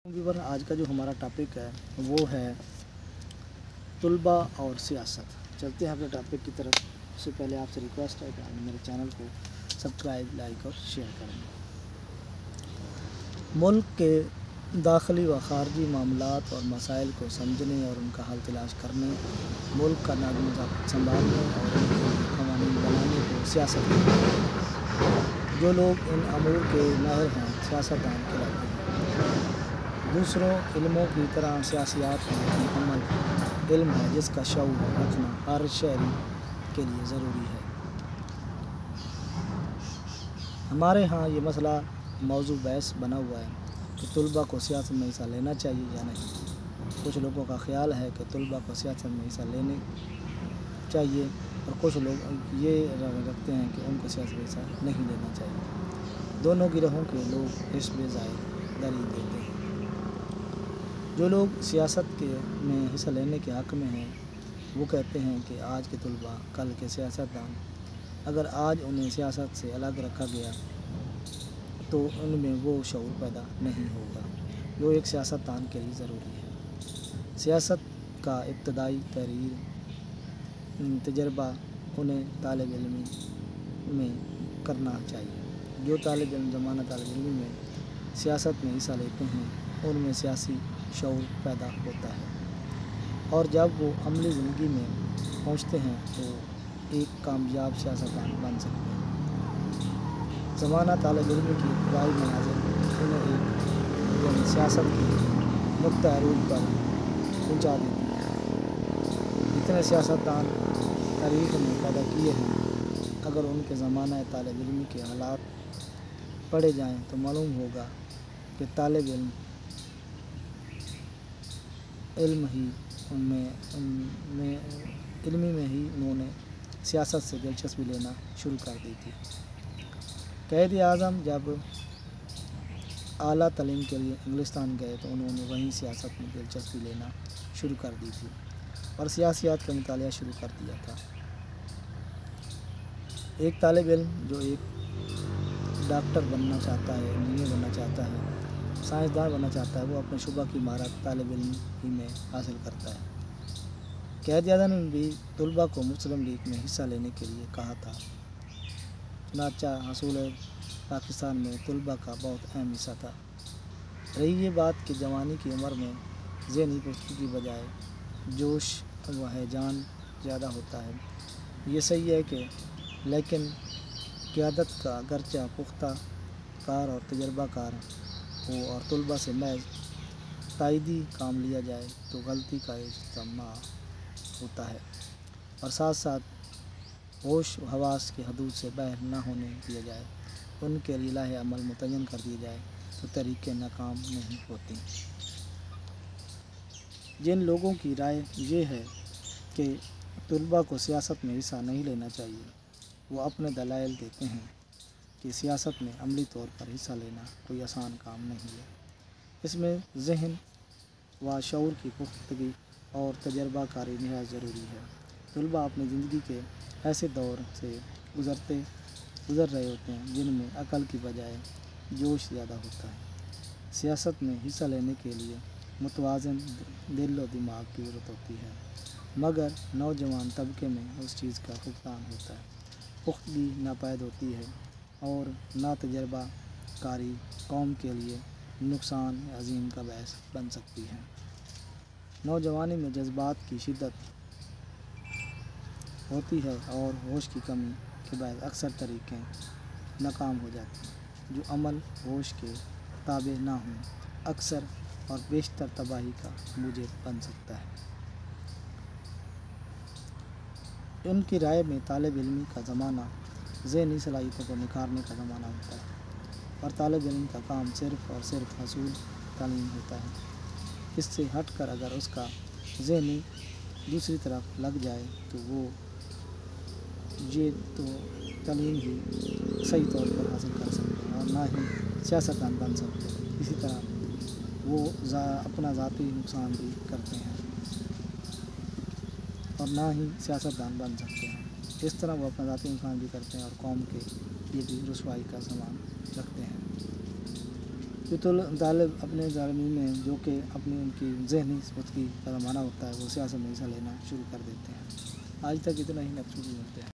Viewer, आज का जो हमारा टॉपिक है वो है तलबा और सियासत। चलते हैं अपने टॉपिक की तरफ। उससे पहले आपसे रिक्वेस्ट है कि आप मेरे चैनल को सब्सक्राइब, लाइक और शेयर करें। मुल्क के दाखिली व ख़ारजी मामलात और मसाइल को समझने और उनका हल तलाश करने, मुल्क का नज़्म ज़ब्त संभालने और उनके क़वानीन बनाने को सियासत कहते हैं। जो लोग इन अमूर के माहिर हैं सियासतदान कहलाते हैं। दूसरों इल्मों की तरह सियासियात में मुकम्मल इल्म है जिसका शऊर रखना हर शहरी के लिए ज़रूरी है। हमारे यहाँ ये मसला मौजू बहस बना हुआ है कि तलबा को सियासत में हिस्सा लेना चाहिए या नहीं। कुछ लोगों का ख्याल है कि तलबा को सियासत में हिस्सा लेने चाहिए और कुछ लोग ये रखते हैं कि उनको सियासत में हिस्सा नहीं लेना चाहिए। दोनों गिरोहों के लोग हिस्ब ज़ाहिर दलील देते हैं। जो लोग सियासत में हिस्सा लेने के हक़ में हैं वो कहते हैं कि आज के तलबा कल के सियासतदान। अगर आज उन्हें सियासत से अलग रखा गया तो उनमें वो शऊर पैदा नहीं होगा जो एक सियासतदान के लिए ज़रूरी है। सियासत का इब्तदाई तजर्बा उन्हें तालिब इल्मी में करना चाहिए। जो तालिब इल्म ज़माना तालिब इल्मी में सियासत में हिस्सा लेते हैं उनमें सियासी शऊर पैदा होता है और जब वो अमली ज़िंदगी में पहुँचते हैं तो एक कामयाब सियासतदान बन सकते हैं। ज़माना तालिब इल्मी की इब्तदाई मनाज़िर उन्हें एक सियासत की नुक्ता रूप पर पहुँचा देती है। जितने सियासतदान तारीख़ में पैदा किए हैं, अगर उनके ज़माना तालिब इल्मी के हालात पढ़े जाएँ तो मालूम होगा कि तालिब इल्मी में ही उन्होंने सियासत से दिलचस्पी लेना शुरू कर दी थी। क़ायद-ए-आज़म जब आला तालीम के लिए इंग्लिस्तान गए तो उन्होंने वहीं सियासत में दिलचस्पी लेना शुरू कर दी थी और सियासियात का मुतालिया शुरू कर दिया था। एक तालिब इल्म जो एक डॉक्टर बनना चाहता है, इंजीनियर बनना चाहता है, साइंसदान बनना चाहता है, वो अपने शुबा की महारत तालिब इल्म ही में हासिल करता है। क़ायद-ए-आज़म ने भी तलबा को मुस्लिम लीग में हिस्सा लेने के लिए कहा था। चुनांचा हसूल पाकिस्तान में तलबा का बहुत अहम हिस्सा था। रही ये बात कि जवानी की उम्र में ज़हनी पुख्तगी की बजाय जोश व हैजान ज़्यादा होता है, ये सही है कि लेकिन क़यादत का अगरचा पुख्ता कार और तजर्बाकार हो और तलबा से महज तायदी काम लिया जाए तो गलती का इज्तमा होता है और साथ साथ होश हवास के हदूद से बाहर न होने दिया जाए, उनके लिए लाहे अमल मुतय्यन कर दिए जाए तो तरीक़े नाकाम नहीं होती। जिन लोगों की राय ये है कि तलबा को सियासत में हिस्सा नहीं लेना चाहिए, वो अपने दलाइल देते हैं कि सियासत में अमली तौर पर हिस्सा लेना कोई आसान काम नहीं है। इसमें ज़हन व शऊर की पुख्तगी और तजर्बाकारी निहायत ज़रूरी है। तलबा अपनी ज़िंदगी के ऐसे दौर से गुज़र रहे होते हैं जिनमें अकल की बजाय जोश ज़्यादा होता है। सियासत में हिस्सा लेने के लिए मुतवाज़न दिल और दिमाग की ज़रूरत होती है, मगर नौजवान तबके में उस चीज़ का फुकदान होता है। पुख्तगी नापैद होती है और ना तजर्बा कारी कौम के लिए नुकसान अजीम का बायस बन सकती है। नौजवानी में जज्बात की शिद्दत होती है और होश की कमी के बाद अक्सर तरीक़े नाकाम हो जाते हैं। जो अमल होश के ताबे ना हों अक्सर और बेशतर तबाही का मूजिब बन सकता है। उनकी राय में तालिब इल्मी का ज़माना ज़हनी सलाहियतों को निखारने का ज़माना होता है और तालिब इल्म का काम सिर्फ़ और सिर्फ हसूल तालीम होता है। इससे हट कर अगर उसका ज़हनी दूसरी तरफ लग जाए तो वो ये तो तालीम ही सही तौर पर हासिल कर सकते हैं और ना ही सियासतदान बन सकते हैं। इसी तरह वो अपना ज़ाती नुकसान भी करते हैं और ना ही सियासतदान बन सकते हैं। इस तरह वो अपना ज़ाती नुकसान भी करते हैं और कौम के लिए भी रुसवाई का सामान रखते हैं। جو طالب اپنے تعلیم میں جو کہ اپنی ان کی ذہنی سوچ کی پیمانہ ہوتا ہے وہ سیاست میں حصہ لینا شروع کر دیتے ہیں۔ آج تک اتنا ہی، ملتے ہیں۔